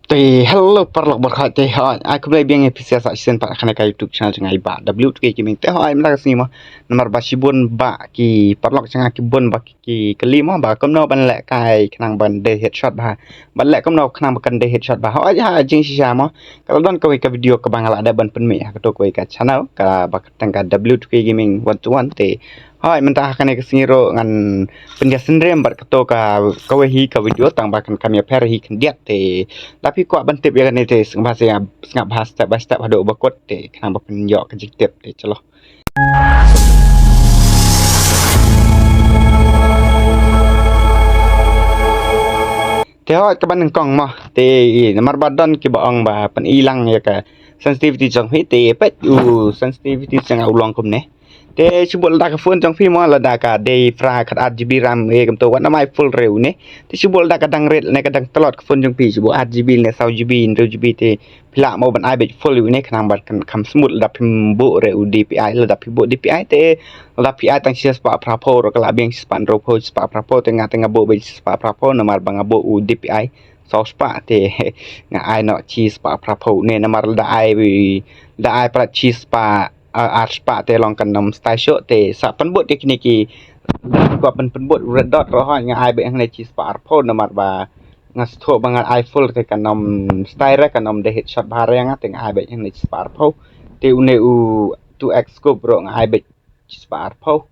Hello parlok berkat aku boleh biang episode season pak kena ka YouTube channel jangai ba WTK Gaming mla sini mah nomor basibun ba ki parlok jangan ki bun ba ki kelima ba Kmno ban lek kai kenang ban de headshot ba ban lek Kmno kenang bakan de headshot ba jing sisa mah kalau don kau ka video ke bangala ada ban penmi ka to kau ka channel ka ba tangka WTK Gaming 1 te mentah kena kesingiro ngan penjelasan rem bar keto ka kawehi ka video tang bakan kami perhi kendiat te tapi kuat bantip ya kan te bahasa ngap bahas step by step hado bakot te kenapa penjok ke tip te celoh Teo ke ban kong mah te nomor badan ki baong ba pen ilang ya ka sensitivity jong hi te pet sensitivity jang ulong kum ne te chubul da ka phone jong phi mo la da ka de fra khat 8GB RAM e kam to wat namai full reu ne te chubul da ka dang red ne ka dang telot ka phone jong phi chubul 8GB ne 6GB 2GB te phila mo ban ai bet full reu ne khnang bat kan kham smooth la phim bu reu DPI la da phi bu DPI te la PI tang sia spa prapo ro kala biang spa ro po spa prapo te nga bo be spa prapo namar bang bo u DPI so spa te nga ai no chi spa prapo ne namar da ai pra chi spa art spa te long kan nom style show te sa penbut ke kini ki ko penbut red dot ro ha nga ai be hang ne chi spa prapo namar ba ngas tho bangat ai full te kan nom style ra kan nom de headshot ba re nga te ai be hang ne chi spa prapo te une u 2x scope ro nga ai be spa po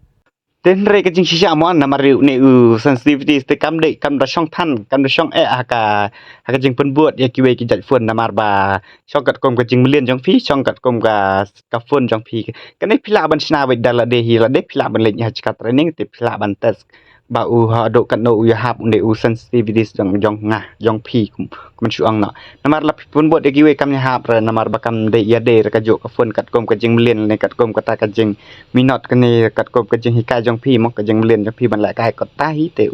tên rê cái chính sách món nằm rượu này sensitivity tới cam đó song than cam đó song cái chính phân buốt ya kiwe cái chạy phun nằm ba song cật công cái chính liên trong phí song cật công cái phun trong phí cái này pila ban sna với đala de hi là de pila ban lệnh hach training thì pila ban test ba do Kmno ya hap ne sensitivity jong jong phi cũng chuang nọ nằm là phân buốt ya kiwe cam ya hap rồi nằm ba cam de ya de cái jo cái phun cật công cái chính liên này cật công cái ta cái chính minot cái này cật công cái chính hi kai jong phi mo cái chính liên jong phi ban lại cái cật ta hi te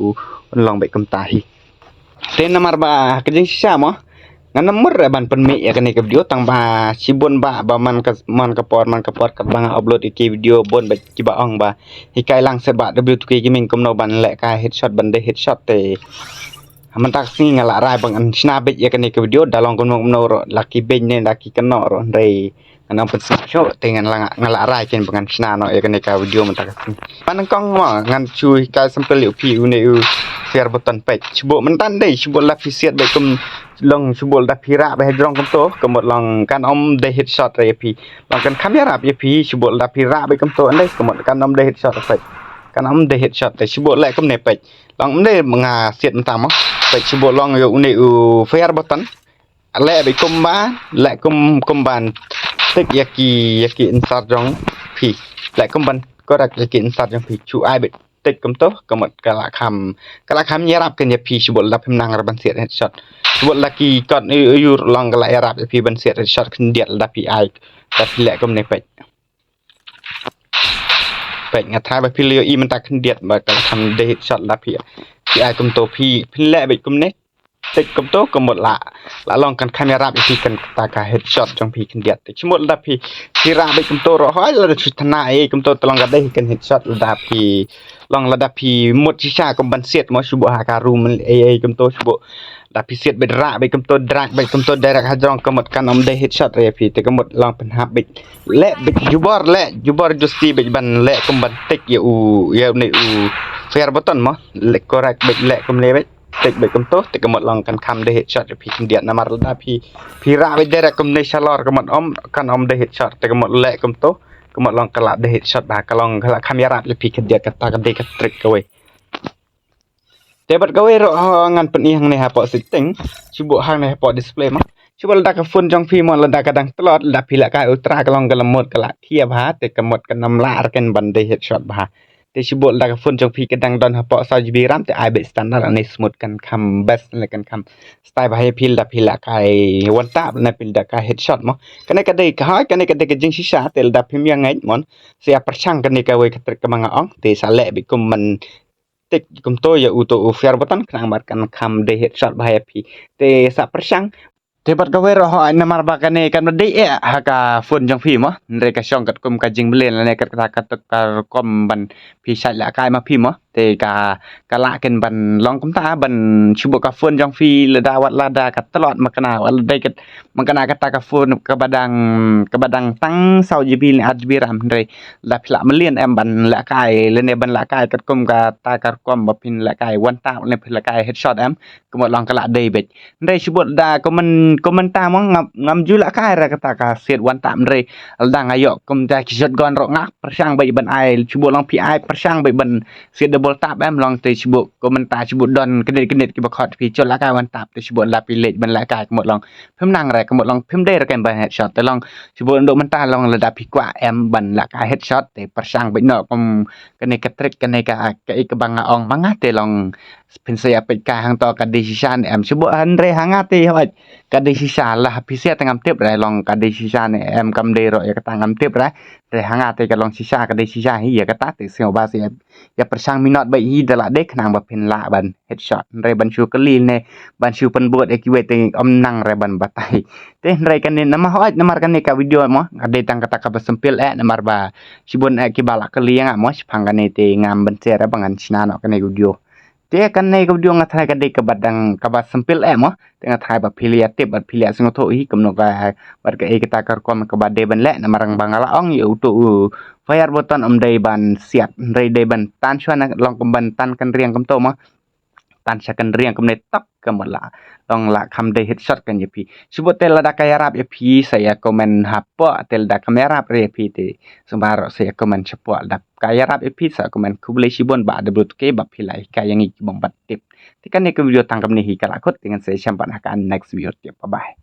long be kum ta hi tên nằm ba cái chính sa mo ngan nomor ban penmi ya kan ke video tang ba sibun ba man ka por ka bang upload ke video bon ba ki ba ong ba hikai lang se ba WTK Gaming Kmno ban le ka headshot ban de headshot te man tak sing ngala rai bang an snabit ya kan ke video dalong Kmno ro laki ben ne laki Kmno ro re anam pen show te ngan ngala rai ken bang sna no ya kan ke video man tak pan kong mo ngan chui ka sampel liu pi u ne share button page chbo man tan dei chbo la fi siat de kum long chubul da phira ba hedrong kam to kamot long kan om de headshot re pi long kan kamera pi pi chubul da phira ba kam to andai kamot kan om de headshot pe kan om de headshot te chubul lại kam ne pe long de nga siat tam mo pe chubul long yo ne fair button lại be kum ba lại kum ban tik yaki insert jong pi lại kum ban ko rak yaki insert jong pi chu ai be tik kam to kamot kala kham nyarap kan ya pi chubul da phim nang ra ban siat headshot buat laki kat you long kala arab pi ban set shot kendiat da pi ai da pi lek kom ne pek ngathai ba pi leo i man ta kendiat ba kala tham de shot da pi ai kom to pi lek be kom ne tik kom to kom mot la long kan kamera pi kan ta ka headshot jong pi kendiat chmot da pi ra be kom to ro hai la chutna e kom to long ka de kan headshot da pi long la da pi mot chi cha kom ban set mo subo ha ka room e kom to subo da pi set be ra be kom to drag be kom to direct ha jong komot kan om de headshot re pi te komot long pen hab be le be jubor justi be ban le kom ban tik ya ne fair button mo le correct be le kom le be tik be kom to te komot long kan kham de headshot re pi kendiat namar da pi ra be direct kom ne shalor komot om kan om de headshot te komot le kom to komot long kala de headshot ba kalong kala kamera le pi kendiat kata kan de ka trick kowe Tebat gawe ro ngan pen hang ne ha po setting cubo hang ne po display mah cuba ledak ke phone jong phi mon ledak kadang telot ledak pila ka ultra kalong kalemot kala thia ba te kamot kanam lar kan ban de headshot ba te cubo ledak ke phone jong phi kadang don ha po 6GB RAM te ai be standard ane smooth kan kam best le kan kam style ba pil da pila kai one tap na pil da ka headshot mo kane ka de ka ha kane ka de ke jing sisa te ledak phim yang ngai mon sia perchang kan ni ka we ka trek ka manga ong te sale be kum man tik kum to ya uto fair button kang bar kan kham de headshot bahaya pi te sa persang te bat gawe ro ha namar ba kan de ha ka phone jong phi mo re ka song kat kum ka jing blen ne kat ka kom ban pi sat la kai ma phi mo te ka la ken ban long kum ta ban chubo ka phone jong fi lada wat lada ka telot makana wal dai ket makana kata ka phone ka badang tang sau jibil ni adbiram ndai la phla melian em ban la kai le ne ban la kai kat kum ka ta ka kom ba pin la kai wan ta le phla kai headshot em ko long ka la dai bet ndai chubo da ko man ta mong ngam ju la kai ra kata ka set wan ta ndai dang ayo kum ta ki shot gon ro ngak persang bai ban ai chubo long pi ai persang bai ban set double tap em long te chubo ko man ta chubo don kenet ki ba khot pi chot la kai wan tap te chubo la pi le ban la kai ko long phim nang ra ko long phim dai ra kan ban headshot te long chubo ndo man ta long la da pi kwa em ban la kai headshot te persang bai no kum kenet ka trick kenet ka ik bang ong manga te long pin saya pe ka hang to ka decision em chubo an re hanga te hoi ka decision la pi sia tangam tep ra long ka decision em kam de ro ya ka tangam tep ra re hanga te ka long sisa ka decision hi ya ka ta te sio ba sia ya persang minot bai hi de la dek nang ba pin la ban headshot re ban chu Kylli ne ban chu pen buat ekiwe te om nang re ban batai te re kan ne nama hoi namar kan ne ka video mo ka de tang kata ka basempil namar ba sibun ki bala Kylli nga mo sipang kan ne te ngam ban se ra bangan sina no kan ne video te kan nei ko diong athai ka de ka badang ka ba sempil mo te athai ba philia tip ba philia sing tho hi Kmno ka bar ka e ka kar kom ka ba de ban le na marang bangala ong yu tu fire button dei ban siat rei de ban tan chuan long kom ban tan kan riang kom to mo tan sa kan riang kom ne tak ka mala long la kham de headshot kan ye pi subot tel da ka yarap ye pi saya komen hapo tel da kamera pre pi te sembaro saya komen chapo da ka yarap ye pi sa komen kubule sibon ba de brut ke ba pilai ka yang ik bom bat tip tikan ne ke video tangkap ni hi kala khot dengan saya sampai akan next video tip bye bye